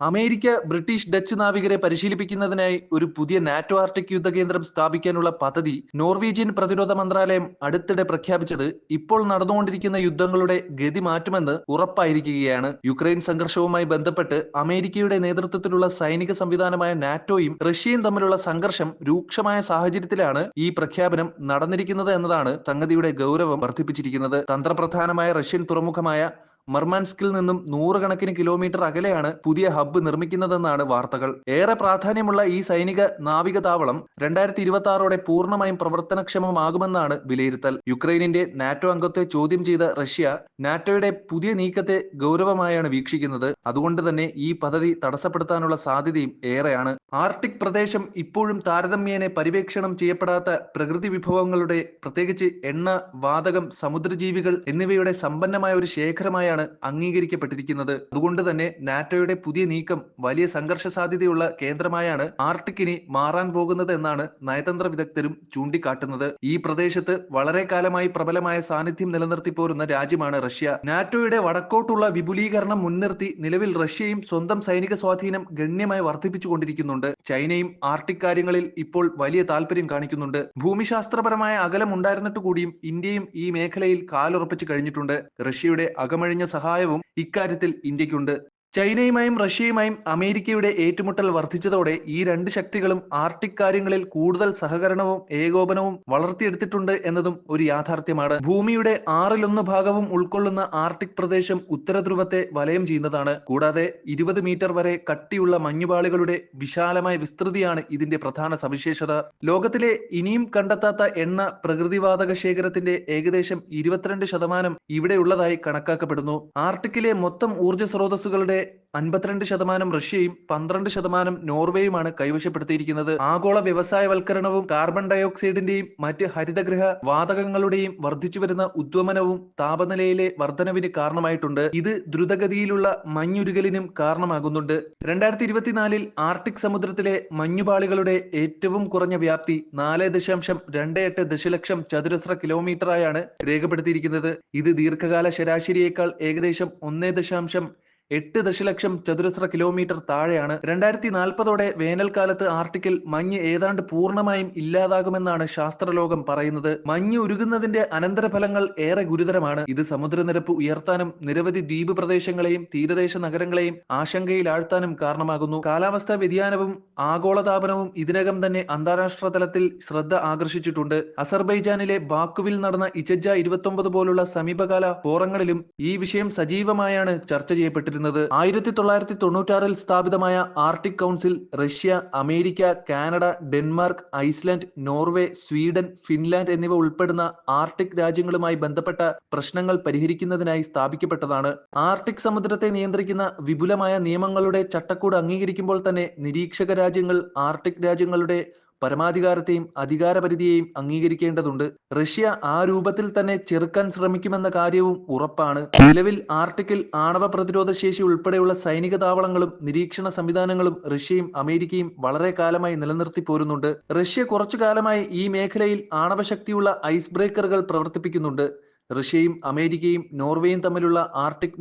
America British Dutch നാവികരെ പരിശീലിപ്പിക്കുന്നതിനായി ഒരു പുതിയ NATO Arctic യുദ്ധകേന്ദ്രം സ്ഥാപിക്കാനുള്ള പദ്ധതി നോർവീജിയൻ പ്രതിരോധ മന്ത്രാലയം അടുത്തിടെ പ്രഖ്യാപിച്ചത് ഇപ്പോൾ നടന്നുകൊണ്ടിരിക്കുന്ന യുദ്ധങ്ങളുടെ ഗതി മാറ്റുമെന്ന് ഉറപ്പായിരിക്കുകയാണ്. യുക്രൈൻ സംഘർഷവുമായി ബന്ധപ്പെട്ട് അമേരിക്കയുടെ നേതൃത്വത്തിലുള്ള സൈനിക സംവിധാനമായ നാറ്റോയും റഷ്യയും തമ്മിലുള്ള സംഘർഷം രൂക്ഷമായ സാഹചര്യത്തിലാണ് ഈ പ്രഖ്യാപനം നടന്നിരിക്കുന്നത് എന്നതാണ് സംഗതിയുടെ ഗൗരവം വർദ്ധിപ്പിച്ചിരിക്കുന്നത്. തന്ത്രപ്രധാനമായ റഷ്യൻ തുറമുഖമായ മർമാൻസ്കിൽ നിന്നും നൂറുകണക്കിന് കിലോമീറ്റർ അകലെയാണ് പുതിയ ഹബ്ബ് നിർമ്മിക്കുന്നതെന്നാണ് വാർത്തകൾ. ഏറെ പ്രാധാന്യമുള്ള ഈ സൈനിക നാവിക താവളം 2026ഓടെ പൂർണ്ണമായും പ്രവർത്തനക്ഷമമാകുമെന്നാണ് വിലയിരുത്തൽ. യുക്രൈനിന്റെ നാറ്റോ അംഗത്വത്തെ ചോദ്യം ചെയ്ത റഷ്യ നാറ്റോയുടെ പുതിയ നീക്കത്തെ ഗൗരവമായാണ് വീക്ഷിക്കുന്നത്. അതുകൊണ്ട് തന്നെ ഈ പദ്ധതി തടസ്സപ്പെടുത്താനുള്ള സാധ്യതയും ഏറെയാണ്. ആർട്ടിക് പ്രദേശം ഇപ്പോഴും താരതമ്യേന പര്യവേക്ഷണം ചെയ്യപ്പെടാത്ത പ്രകൃതി വിഭവങ്ങളുടെ, പ്രത്യേകിച്ച് എണ്ണ, വാതകം, സമുദ്രജീവികൾ എന്നിവയുടെ സമ്പന്നമായ ഒരു ശേഖരമായ അംഗീകരിക്കപ്പെട്ടിരിക്കുന്നത്. അതുകൊണ്ട് തന്നെ നാറ്റോയുടെ പുതിയ നീക്കം വലിയ സംഘർഷ സാധ്യതയുള്ള കേന്ദ്രമായാണ് ആർട്ടിക്കിനി മാറാൻ പോകുന്നത് എന്നാണ് നയതന്ത്ര വിദഗ്ധരും ചൂണ്ടിക്കാട്ടുന്നത്. ഈ പ്രദേശത്ത് വളരെ കാലമായി പ്രബലമായ സാന്നിധ്യം നിലനിർത്തി പോരുന്ന രാജ്യമാണ് റഷ്യ. നാറ്റോയുടെ വടക്കോട്ടുള്ള വിപുലീകരണം മുൻനിർത്തി നിലവിൽ റഷ്യയും സ്വന്തം സൈനിക സ്വാധീനം ഗണ്യമായി വർദ്ധിപ്പിച്ചുകൊണ്ടിരിക്കുന്നുണ്ട്. ചൈനയും ആർട്ടിക് കാര്യങ്ങളിൽ ഇപ്പോൾ വലിയ താല്പര്യം കാണിക്കുന്നുണ്ട്. ഭൂമിശാസ്ത്രപരമായ അകലം ഉണ്ടായിരുന്നിട്ട് കൂടിയും ഇന്ത്യയും ഈ മേഖലയിൽ കാലുറപ്പിച്ചു കഴിഞ്ഞിട്ടുണ്ട്. റഷ്യയുടെ അകമഴിഞ്ഞ സഹായവും ഇക്കാര്യത്തിൽ ഇന്ത്യക്കുണ്ട്. ചൈനയുമായും റഷ്യയുമായും അമേരിക്കയുടെ ഏറ്റുമുട്ടൽ വർദ്ധിച്ചതോടെ ഈ രണ്ട് ശക്തികളും ആർട്ടിക് കാര്യങ്ങളിൽ കൂടുതൽ സഹകരണവും ഏകോപനവും വളർത്തിയെടുത്തിട്ടുണ്ട് എന്നതും ഒരു യാഥാർത്ഥ്യമാണ്. ഭൂമിയുടെ 1/6 ഭാഗവും ഉൾക്കൊള്ളുന്ന ആർട്ടിക് പ്രദേശം ഉത്തരധ്രുവത്തെ വലയം ചെയ്യുന്നതാണ്. കൂടാതെ 20 മീറ്റർ വരെ കട്ടിയുള്ള മഞ്ഞുപാളികളുടെ വിശാലമായ വിസ്തൃതിയാണ് ഇതിന്റെ പ്രധാന സവിശേഷത. ലോകത്തിലെ ഇനിയും കണ്ടെത്താത്ത എണ്ണ പ്രകൃതിവാതക ശേഖരത്തിന്റെ ഏകദേശം 22% ഇവിടെയുള്ളതായി കണക്കാക്കപ്പെടുന്നു. ആർട്ടിക്കിലെ മൊത്തം ഊർജ്ജ സ്രോതസ്സുകളുടെ 52% റഷ്യയും 12% നോർവേയുമാണ് കൈവശപ്പെടുത്തിയിരിക്കുന്നത്. ആഗോള വ്യവസായവൽക്കരണവും കാർബൺ ഡയോക്സൈഡിന്റെയും മറ്റ് ഹരിതഗൃഹ വാതകങ്ങളുടെയും വർദ്ധിച്ചുവരുന്ന ഉദ്വമനവും താപനിലയിലെ വർധനവിന് കാരണമായിട്ടുണ്ട്. ഇത് ദ്രുതഗതിയിലുള്ള മഞ്ഞുരുകലിനും കാരണമാകുന്നുണ്ട്. 2024 ആർട്ടിക് സമുദ്രത്തിലെ മഞ്ഞുപാളികളുടെ ഏറ്റവും കുറഞ്ഞ വ്യാപ്തി 4.28 ദശലക്ഷം ചതുരശ്ര കിലോമീറ്ററായാണ് രേഖപ്പെടുത്തിയിരിക്കുന്നത്. ഇത് ദീർഘകാല ശരാശരിയേക്കാൾ ഏകദേശം 1.8 ദശലക്ഷം ചതുരശ്ര കിലോമീറ്റർ താഴെയാണ്. 2040ഓടെ വേനൽക്കാലത്ത് ആർട്ടിക്കിൽ മഞ്ഞ് ഏതാണ്ട് പൂർണ്ണമായും ഇല്ലാതാകുമെന്നാണ് ശാസ്ത്രലോകം പറയുന്നത്. മഞ്ഞ് ഉരുകുന്നതിന്റെ അനന്തരഫലങ്ങൾ ഏറെ ഗുരുതരമാണ്. ഇത് സമുദ്രനിരപ്പ് ഉയർത്താനും നിരവധി ദ്വീപ് പ്രദേശങ്ങളെയും തീരദേശ നഗരങ്ങളെയും ആശങ്കയിലാഴ്ത്താനും കാരണമാകുന്നു. കാലാവസ്ഥാ വ്യതിയാനവും ആഗോളതാപനവും ഇതിനകം തന്നെ അന്താരാഷ്ട്ര തലത്തിൽ ശ്രദ്ധ ആകർഷിച്ചിട്ടുണ്ട്. അസർബൈജാനിലെ ബാക്കുവിൽ നടന്ന ഇചജ 29 പോലുള്ള സമീപകാല ഫോറങ്ങളിലും ഈ വിഷയം സജീവമായാണ് ചർച്ച ചെയ്യപ്പെട്ടിരുന്നത്. 1996 സ്ഥാപിതമായ Arctic council Russia, America, Canada, Denmark, Iceland, Norway, Sweden, Finland എന്നിവ ഉൾപ്പെടുന്ന ആർട്ടിക് രാജ്യങ്ങളുമായി ബന്ധപ്പെട്ട പ്രശ്നങ്ങൾ പരിഹരിക്കുന്നതിനായി സ്ഥാപിക്കപ്പെട്ടതാണ്. ആർട്ടിക് സമുദ്രത്തെ നിയന്ത്രിക്കുന്ന വിപുലമായ നിയമങ്ങളുടെ ചട്ടക്കൂട് അംഗീകരിക്കുമ്പോൾ തന്നെ നിരീക്ഷക രാജ്യങ്ങൾ ആർട്ടിക് രാജ്യങ്ങളുടെ പരമാധികാരത്തെയും അധികാരപരിധിയെയും അംഗീകരിക്കേണ്ടതുണ്ട്. റഷ്യ ആ രൂപത്തിൽ തന്നെ ചെറുക്കാൻ ശ്രമിക്കുമെന്ന കാര്യവും ഉറപ്പാണ്. നിലവിൽ ആർട്ടിക്കിൽ ആണവ പ്രതിരോധ ശേഷി ഉൾപ്പെടെയുള്ള സൈനിക താവളങ്ങളും നിരീക്ഷണ സംവിധാനങ്ങളും റഷ്യയും അമേരിക്കയും വളരെ കാലമായി നിലനിർത്തി പോരുന്നുണ്ട്. റഷ്യ കുറച്ചു കാലമായി ഈ മേഖലയിൽ ആണവശക്തിയുള്ള ഐസ് ബ്രേക്കറുകൾ പ്രവർത്തിപ്പിക്കുന്നുണ്ട്. റഷ്യയും അമേരിക്കയും നോർവേയും തമ്മിലുള്ള ആർട്ടിക്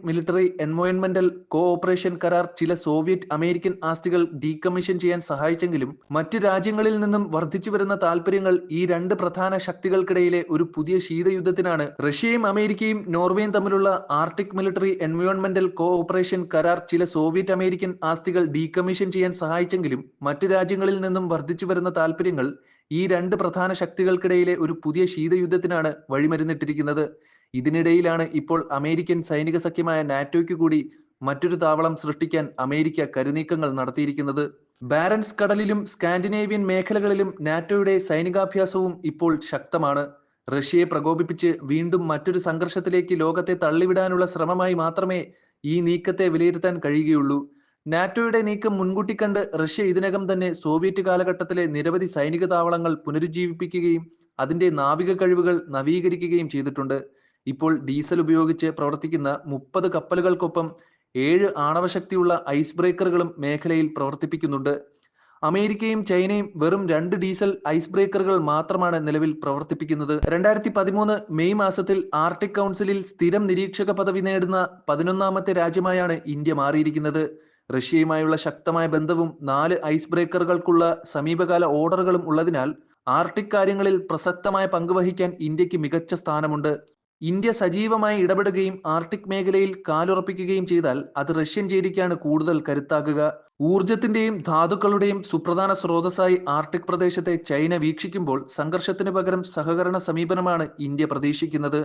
മിലിറ്ററി എൻവയോൺമെന്റൽ കോഓപ്പറേഷൻ കരാർ ചില സോവിയറ്റ് അമേരിക്കൻ ആസ്തികൾ ഡീകമ്മീഷൻ ചെയ്യാൻ സഹായിച്ചെങ്കിലും മറ്റ് രാജ്യങ്ങളിൽ നിന്നും വർദ്ധിച്ചു വരുന്ന താൽപര്യങ്ങൾ ഈ രണ്ട് പ്രധാന ശക്തികൾക്കിടയിലെ ഒരു പുതിയ ശീതയുദ്ധത്തിനാണ്. റഷ്യയും അമേരിക്കയും നോർവേയും തമ്മിലുള്ള ആർട്ടിക് മിലിറ്ററി എൻവയോൺമെന്റൽ കോഓപ്പറേഷൻ കരാർ ചില സോവിയറ്റ് അമേരിക്കൻ ആസ്തികൾ ഡീകമ്മീഷൻ ചെയ്യാൻ സഹായിച്ചെങ്കിലും മറ്റ് രാജ്യങ്ങളിൽ നിന്നും വർദ്ധിച്ചു വരുന്ന താൽപര്യങ്ങൾ ഈ രണ്ട് പ്രധാന ശക്തികൾക്കിടയിലെ ഒരു പുതിയ ശീതയുദ്ധത്തിനാണ് വഴിമരുന്നിട്ടിരിക്കുന്നത്. ഇതിനിടയിലാണ് ഇപ്പോൾ അമേരിക്കൻ സൈനിക സഖ്യമായ നാറ്റോയ്ക്ക് കൂടി മറ്റൊരു താവളം സൃഷ്ടിക്കാൻ അമേരിക്ക കരുനീക്കങ്ങൾ നടത്തിയിരിക്കുന്നത്. ബാരൻസ് കടലിലും സ്കാൻഡിനേവിയൻ മേഖലകളിലും നാറ്റോയുടെ സൈനികാഭ്യാസവും ഇപ്പോൾ ശക്തമാണ്. റഷ്യയെ പ്രകോപിപ്പിച്ച് വീണ്ടും മറ്റൊരു സംഘർഷത്തിലേക്ക് ലോകത്തെ തള്ളിവിടാനുള്ള ശ്രമമായി മാത്രമേ ഈ നീക്കത്തെ വിലയിരുത്താൻ കഴിയുകയുള്ളൂ. നാറ്റോയുടെ നീക്കം മുൻകൂട്ടി കണ്ട് റഷ്യ ഇതിനകം തന്നെ സോവിയറ്റ് കാലഘട്ടത്തിലെ നിരവധി സൈനിക താവളങ്ങൾ പുനരുജ്ജീവിപ്പിക്കുകയും അതിന്റെ നാവിക കഴിവുകൾ നവീകരിക്കുകയും ചെയ്തിട്ടുണ്ട്. ഇപ്പോൾ ഡീസൽ ഉപയോഗിച്ച് പ്രവർത്തിക്കുന്ന 30 കപ്പലുകൾക്കൊപ്പം 7 ആണവശക്തിയുള്ള ഐസ് ബ്രേക്കറുകളും മേഖലയിൽ പ്രവർത്തിപ്പിക്കുന്നുണ്ട്. അമേരിക്കയും ചൈനയും വെറും 2 ഡീസൽ ഐസ് ബ്രേക്കറുകൾ മാത്രമാണ് നിലവിൽ പ്രവർത്തിപ്പിക്കുന്നത്. 2013 മെയ് മാസത്തിൽ ആർട്ടിക് കൗൺസിലിൽ സ്ഥിരം നിരീക്ഷക പദവി നേടുന്ന 11ാമത്തെ രാജ്യമായാണ് ഇന്ത്യ മാറിയിരിക്കുന്നത്. റഷ്യയുമായുള്ള ശക്തമായ ബന്ധവും 4 ഐസ് ബ്രേക്കറുകൾക്കുള്ള സമീപകാല ഓർഡറുകളും ഉള്ളതിനാൽ ആർട്ടിക് കാര്യങ്ങളിൽ പ്രസക്തമായ പങ്ക് വഹിക്കാൻ ഇന്ത്യക്ക് മികച്ച സ്ഥാനമുണ്ട്. ഇന്ത്യ സജീവമായി ഇടപെടുകയും ആർട്ടിക് മേഖലയിൽ കാലുറപ്പിക്കുകയും ചെയ്താൽ അത് റഷ്യൻ ചേരിക്കാണ് കൂടുതൽ കരുത്താകുക. ഊർജത്തിന്റെയും ധാതുക്കളുടെയും സുപ്രധാന സ്രോതസ്സായി ആർട്ടിക് പ്രദേശത്തെ ചൈന വീക്ഷിക്കുമ്പോൾ സംഘർഷത്തിന് പകരം സഹകരണ സമീപനമാണ് ഇന്ത്യ പ്രതീക്ഷിക്കുന്നത്.